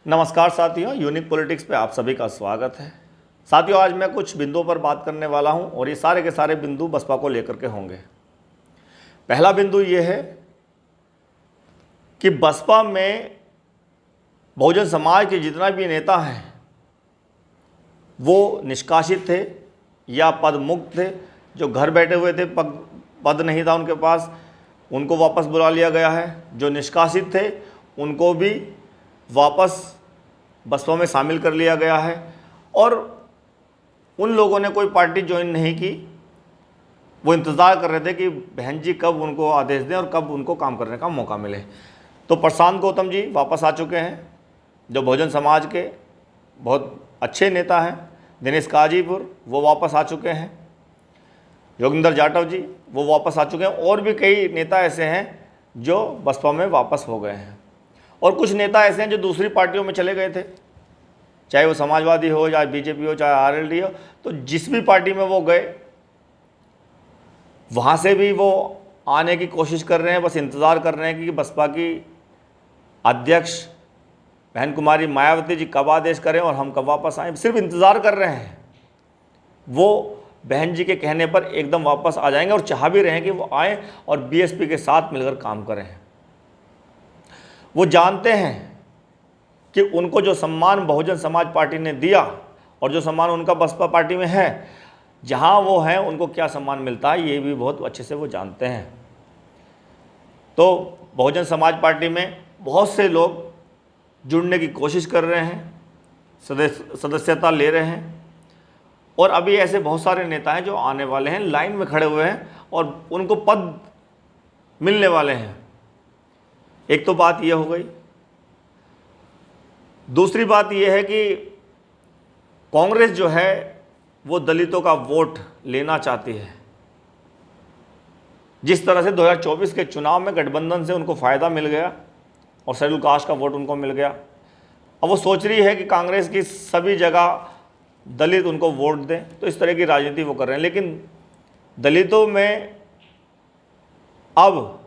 नमस्कार साथियों, unique politics पे आप सभी का स्वागत है। साथियों, आज मैं कुछ बिंदुओं पर बात करने वाला हूं और ये सारे के सारे बिंदु बसपा को लेकर के होंगे। पहला बिंदु ये है कि बसपा में बहुजन समाज के जितना भी नेता हैं वो निष्कासित थे या पद मुक्त थे। जो घर बैठे हुए थे, पद नहीं था उनके पास, उनको वापस बुला लिया गया है। जो निष्कासित थे उनको भी वापस बसपा में शामिल कर लिया गया है। और उन लोगों ने कोई पार्टी ज्वाइन नहीं की, वो इंतज़ार कर रहे थे कि बहन जी कब उनको आदेश दें और कब उनको काम करने का मौका मिले। तो प्रशांत गौतम जी वापस आ चुके हैं, जो बहुजन समाज के बहुत अच्छे नेता हैं। दिनेश काजीपुर वो वापस आ चुके हैं। योगिंदर जाटव जी वो वापस आ चुके हैं। और भी कई नेता ऐसे हैं जो बसपा में वापस हो गए हैं। और कुछ नेता ऐसे हैं जो दूसरी पार्टियों में चले गए थे, चाहे वो समाजवादी हो, चाहे बीजेपी हो, चाहे आरएलडी हो। तो जिस भी पार्टी में वो गए वहाँ से भी वो आने की कोशिश कर रहे हैं। बस इंतज़ार कर रहे हैं कि बसपा की अध्यक्ष बहन कुमारी मायावती जी कब आदेश करें और हम कब वापस आएँ। सिर्फ इंतज़ार कर रहे हैं। वो बहन जी के कहने पर एकदम वापस आ जाएंगे और चाह भी रहे हैं कि वो आएँ और बीएसपी के साथ मिलकर काम करें। वो जानते हैं कि उनको जो सम्मान बहुजन समाज पार्टी ने दिया और जो सम्मान उनका बसपा पार्टी में है, जहां वो हैं उनको क्या सम्मान मिलता है, ये भी बहुत अच्छे से वो जानते हैं। तो बहुजन समाज पार्टी में बहुत से लोग जुड़ने की कोशिश कर रहे हैं, सदस्यता ले रहे हैं। और अभी ऐसे बहुत सारे नेता हैं जो आने वाले हैं, लाइन में खड़े हुए हैं और उनको पद मिलने वाले हैं। एक तो बात यह हो गई। दूसरी बात यह है कि कांग्रेस जो है वो दलितों का वोट लेना चाहती है। जिस तरह से 2024 के चुनाव में गठबंधन से उनको फ़ायदा मिल गया और शेड्यूल कास्ट का वोट उनको मिल गया, अब वो सोच रही है कि कांग्रेस की सभी जगह दलित उनको वोट दें। तो इस तरह की राजनीति वो कर रहे हैं। लेकिन दलितों में अब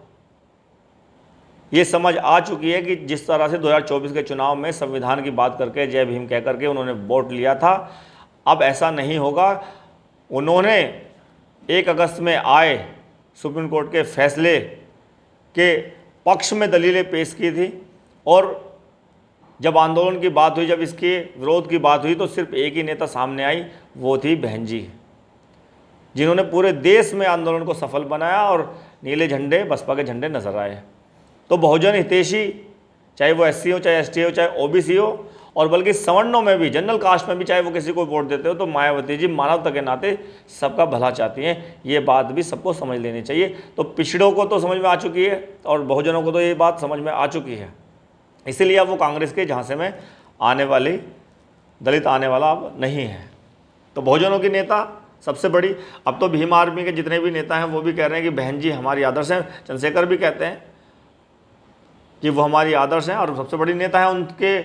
ये समझ आ चुकी है कि जिस तरह से 2024 के चुनाव में संविधान की बात करके, जय भीम कह करके उन्होंने वोट लिया था, अब ऐसा नहीं होगा। उन्होंने 1 अगस्त में आए सुप्रीम कोर्ट के फैसले के पक्ष में दलीलें पेश की थी। और जब आंदोलन की बात हुई, जब इसके विरोध की बात हुई, तो सिर्फ एक ही नेता सामने आई, वो थी बहन जी, जिन्होंने पूरे देश में आंदोलन को सफल बनाया और नीले झंडे, बसपा के झंडे नजर आए। तो बहुजन हितैषी, चाहे वो एससी हो, चाहे एसटी हो, चाहे ओबीसी हो, और बल्कि सवर्णों में भी, जनरल कास्ट में भी चाहे वो किसी को वोट देते हो, तो मायावती जी मानवता के नाते सबका भला चाहती हैं। ये बात भी सबको समझ लेनी चाहिए। तो पिछड़ों को तो समझ में आ चुकी है और बहुजनों को तो ये बात समझ में आ चुकी है। इसीलिए अब वो कांग्रेस के झांसे में आने वाली दलित आने वाला अब नहीं है। तो बहुजनों की नेता सबसे बड़ी, अब तो भीम आर्मी के जितने भी नेता हैं वो भी कह रहे हैं कि बहन जी हमारी आदर्श हैं। चंद्रशेखर भी कहते हैं कि वो हमारी आदर्श हैं और सबसे बड़ी नेता है उनके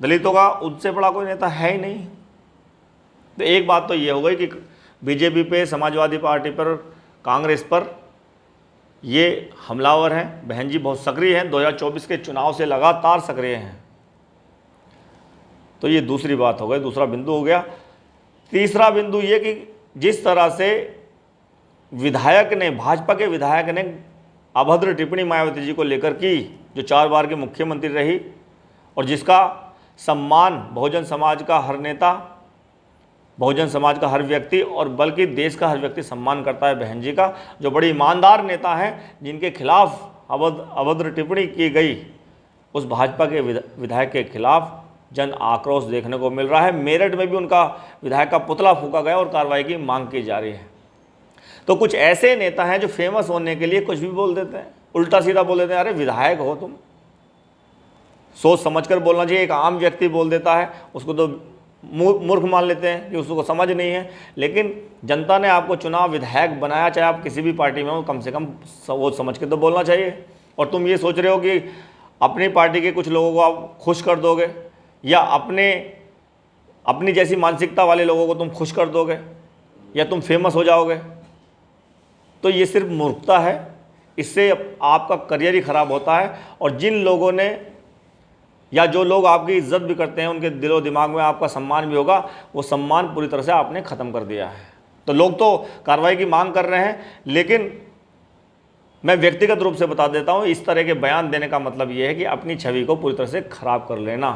दलितों का, उनसे बड़ा कोई नेता है ही नहीं। तो एक बात तो ये हो गई कि बीजेपी पे, समाजवादी पार्टी पर, कांग्रेस पर ये हमलावर हैं। बहन जी बहुत सक्रिय हैं, 2024 के चुनाव से लगातार सक्रिय हैं। तो ये दूसरी बात हो गई, दूसरा बिंदु हो गया। तीसरा बिंदु ये कि जिस तरह से विधायक ने, भाजपा के विधायक ने अभद्र टिप्पणी मायावती जी को लेकर की, जो 4 बार की मुख्यमंत्री रही और जिसका सम्मान बहुजन समाज का हर नेता, बहुजन समाज का हर व्यक्ति और बल्कि देश का हर व्यक्ति सम्मान करता है बहन जी का, जो बड़ी ईमानदार नेता हैं, जिनके खिलाफ अभद्र टिप्पणी की गई, उस भाजपा के विधायक के खिलाफ जन आक्रोश देखने को मिल रहा है। मेरठ में भी उनका विधायक का पुतला फूंका गया और कार्रवाई की मांग की जा रही है। तो कुछ ऐसे नेता हैं जो फेमस होने के लिए कुछ भी बोल देते हैं, उल्टा सीधा बोल देते हैं। अरे विधायक हो तुम, सोच समझकर बोलना चाहिए। एक आम व्यक्ति बोल देता है, उसको तो मूर्ख मान लेते हैं कि उसको समझ नहीं है। लेकिन जनता ने आपको चुना, विधायक बनाया, चाहे आप किसी भी पार्टी में हो, कम से कम वो समझ के तो बोलना चाहिए। और तुम ये सोच रहे हो कि अपनी पार्टी के कुछ लोगों को आप खुश कर दोगे या अपनी जैसी मानसिकता वाले लोगों को तुम खुश कर दोगे या तुम फेमस हो जाओगे, तो ये सिर्फ मूर्खता है। इससे आपका करियर ही खराब होता है। और जिन लोगों ने या जो लोग आपकी इज्जत भी करते हैं, उनके दिलो दिमाग में आपका सम्मान भी होगा, वो सम्मान पूरी तरह से आपने ख़त्म कर दिया है। तो लोग तो कार्रवाई की मांग कर रहे हैं, लेकिन मैं व्यक्तिगत रूप से बता देता हूँ, इस तरह के बयान देने का मतलब ये है कि अपनी छवि को पूरी तरह से ख़राब कर लेना।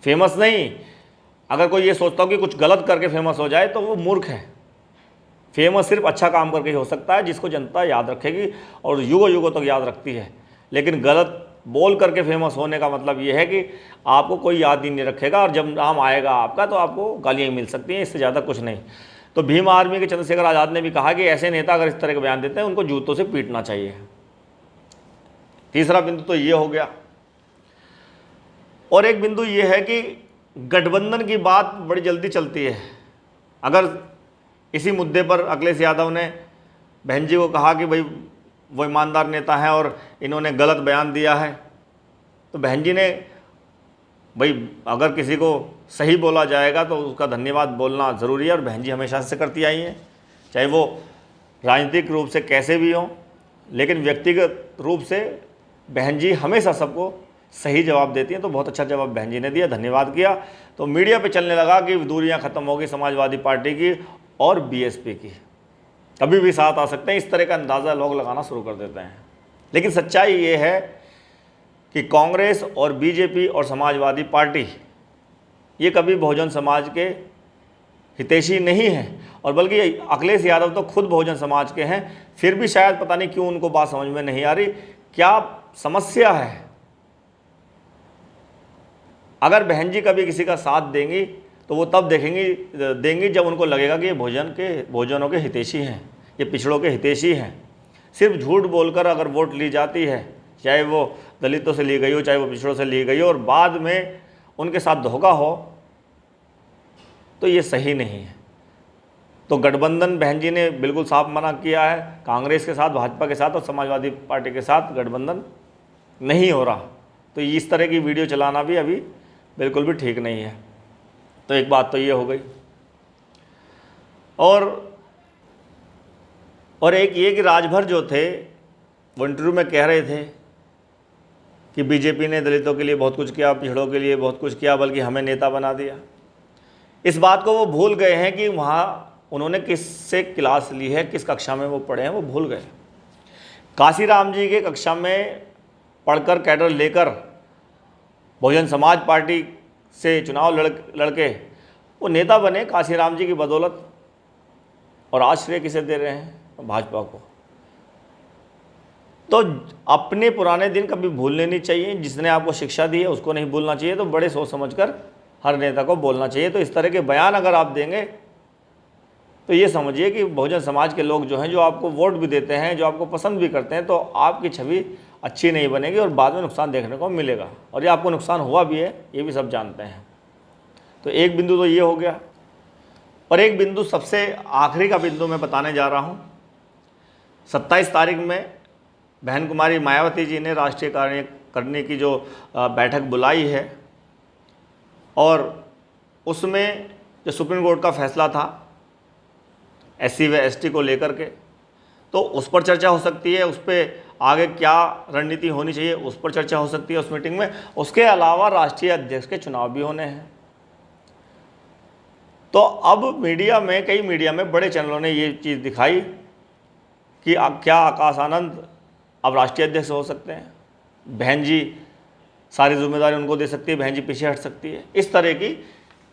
फेमस नहीं, अगर कोई ये सोचता हो कि कुछ गलत करके फेमस हो जाए तो वो मूर्ख है। फेमस सिर्फ अच्छा काम करके ही हो सकता है, जिसको जनता याद रखेगी और युगों युगों तक याद रखती है। लेकिन गलत बोल करके फेमस होने का मतलब ये है कि आपको कोई याद ही नहीं रखेगा, और जब नाम आएगा आपका तो आपको गालियाँ मिल सकती हैं, इससे ज़्यादा कुछ नहीं। तो भीम आर्मी के चंद्रशेखर आज़ाद ने भी कहा कि ऐसे नेता अगर इस तरह के बयान देते हैं, उनको जूतों से पीटना चाहिए। तीसरा बिंदु तो ये हो गया। और एक बिंदु ये है कि गठबंधन की बात बड़ी जल्दी चलती है। अगर इसी मुद्दे पर अखिलेश यादव ने बहन जी को कहा कि भाई वो ईमानदार नेता हैं और इन्होंने गलत बयान दिया है, तो बहन जी ने भाई अगर किसी को सही बोला जाएगा तो उसका धन्यवाद बोलना ज़रूरी है, और बहन जी हमेशा से करती आई हैं, चाहे वो राजनीतिक रूप से कैसे भी हों, लेकिन व्यक्तिगत रूप से बहन जी हमेशा सबको सही जवाब देती हैं। तो बहुत अच्छा जवाब बहन जी ने दिया, धन्यवाद किया। तो मीडिया पे चलने लगा कि दूरियां ख़त्म हो गई समाजवादी पार्टी की और बीएसपी की, कभी भी साथ आ सकते हैं, इस तरह का अंदाज़ा लोग लगाना शुरू कर देते हैं। लेकिन सच्चाई ये है कि कांग्रेस और बीजेपी और समाजवादी पार्टी ये कभी बहुजन समाज के हितैषी नहीं है, और बल्कि अखिलेश यादव तो खुद बहुजन समाज के हैं, फिर भी शायद पता नहीं क्यों उनको बात समझ में नहीं आ रही। क्या समस्या है? अगर बहन जी कभी किसी का साथ देंगी तो वो तब देंगी जब उनको लगेगा कि ये बहुजनों के हितैषी हैं, ये पिछड़ों के हितैषी हैं। सिर्फ झूठ बोलकर अगर वोट ली जाती है, चाहे वो दलितों से ली गई हो, चाहे वो पिछड़ों से ली गई हो, और बाद में उनके साथ धोखा हो, तो ये सही नहीं है। तो गठबंधन बहन जी ने बिल्कुल साफ मना किया है, कांग्रेस के साथ, भाजपा के साथ और समाजवादी पार्टी के साथ गठबंधन नहीं हो रहा। तो इस तरह की वीडियो चलाना भी अभी बिल्कुल भी ठीक नहीं है। तो एक बात तो ये हो गई। और एक ये कि राजभर जो थे वो इंटरव्यू में कह रहे थे कि बीजेपी ने दलितों के लिए बहुत कुछ किया, पिछड़ों के लिए बहुत कुछ किया, बल्कि हमें नेता बना दिया। इस बात को वो भूल गए हैं कि वहाँ उन्होंने किससे क्लास ली है, किस कक्षा में वो पढ़े हैं, वो भूल गए। काशीराम जी के कक्षा में पढ़कर कैडर लेकर बहुजन समाज पार्टी से चुनाव लड़के वो नेता बने काशीराम जी की बदौलत, और आज श्रेय किसे दे रहे हैं? भाजपा को। तो अपने पुराने दिन कभी भूलने नहीं चाहिए। जिसने आपको शिक्षा दी है उसको नहीं भूलना चाहिए। तो बड़े सोच समझकर हर नेता को बोलना चाहिए। तो इस तरह के बयान अगर आप देंगे तो ये समझिए कि बहुजन समाज के लोग जो हैं, जो आपको वोट भी देते हैं, जो आपको पसंद भी करते हैं, तो आपकी छवि अच्छी नहीं बनेगी और बाद में नुकसान देखने को मिलेगा। और ये आपको नुकसान हुआ भी है, ये भी सब जानते हैं। तो एक बिंदु तो ये हो गया। और एक बिंदु सबसे आखिरी का बिंदु मैं बताने जा रहा हूँ। 27 तारीख में बहन कुमारी मायावती जी ने राष्ट्रीय कार्य करने की जो बैठक बुलाई है, और उसमें जो सुप्रीम कोर्ट का फैसला था SC व ST को लेकर के, तो उस पर चर्चा हो सकती है। उस पर आगे क्या रणनीति होनी चाहिए उस पर चर्चा हो सकती है उस मीटिंग में। उसके अलावा राष्ट्रीय अध्यक्ष के चुनाव भी होने हैं। तो अब मीडिया में, कई मीडिया में, बड़े चैनलों ने ये चीज़ दिखाई कि क्या आकाश आनंद अब राष्ट्रीय अध्यक्ष हो सकते हैं, बहन जी सारी जिम्मेदारी उनको दे सकती है, बहन जी पीछे हट सकती है। इस तरह की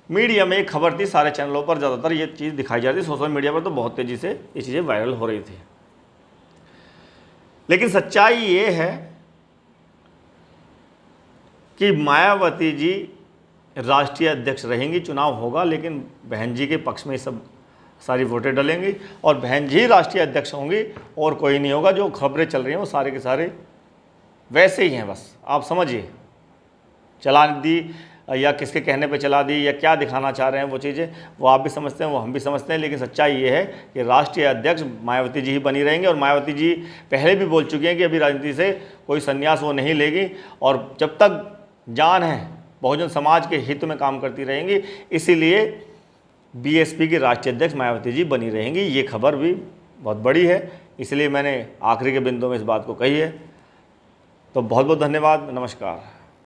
मीडिया में एक खबर थी, सारे चैनलों पर ज़्यादातर ये चीज़ दिखाई जा रही थी। सोशल मीडिया पर तो बहुत तेज़ी से ये चीज़ें वायरल हो रही थी। लेकिन सच्चाई ये है कि मायावती जी राष्ट्रीय अध्यक्ष रहेंगी, चुनाव होगा, लेकिन बहन जी के पक्ष में सब सारी वोटें डलेंगी और बहन जी राष्ट्रीय अध्यक्ष होंगी और कोई नहीं होगा। जो खबरें चल रही हैं वो सारे के सारे वैसे ही हैं, बस आप समझिए, चला दी या किसके कहने पे चला दी या क्या दिखाना चाह रहे हैं वो चीज़ें, वो आप भी समझते हैं, वो हम भी समझते हैं। लेकिन सच्चाई ये है कि राष्ट्रीय अध्यक्ष मायावती जी ही बनी रहेंगे। और मायावती जी पहले भी बोल चुकी हैं कि अभी राजनीति से कोई संन्यास वो नहीं लेगी, और जब तक जान है बहुजन समाज के हित में काम करती रहेंगी। इसीलिए BSP की राष्ट्रीय अध्यक्ष मायावती जी बनी रहेंगी। ये खबर भी बहुत बड़ी है, इसलिए मैंने आखिरी के बिंदु में इस बात को कही है। तो बहुत बहुत धन्यवाद, नमस्कार।